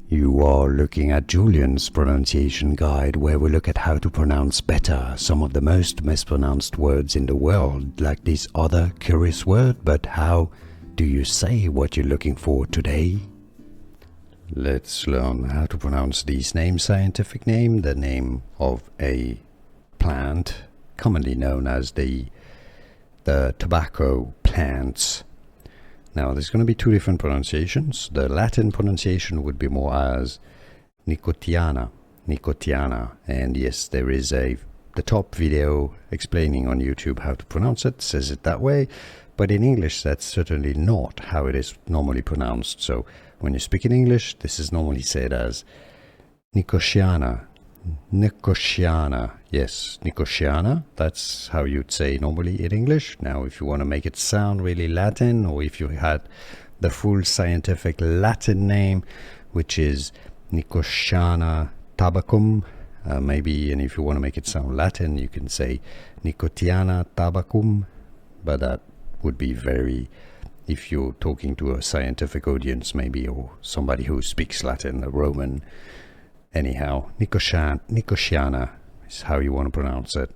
You are looking at Julian's pronunciation guide, where we look at how to pronounce better some of the most mispronounced words in the world, like this other curious word. But how do you say what you're looking for today? Let's learn how to pronounce these names. Scientific name, the name of a plant, commonly known as the tobacco plants. Now there's going to be two different pronunciations. The Latin pronunciation would be more as Nicotiana, and yes, there is the top video explaining on YouTube how to pronounce it, says it that way, but in English that's certainly not how it is normally pronounced. So when you speak in English, this is normally said as Nicotiana. Yes, Nicotiana, that's how you'd say normally in English. Now if you want to make it sound really Latin, or if you had the full scientific Latin name, which is Nicotiana tabacum, maybe, and if you want to make it sound Latin, you can say Nicotiana tabacum, but that would be very, if you're talking to a scientific audience maybe, or somebody who speaks Latin, a Roman. Anyhow, Nicotiana is how you want to pronounce it.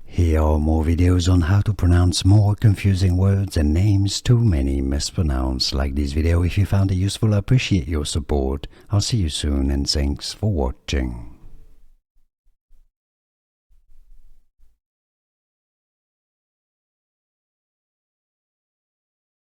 Here are more videos on how to pronounce more confusing words and names too many mispronounced. Like this video if you found it useful. I appreciate your support. I'll see you soon, and thanks for watching.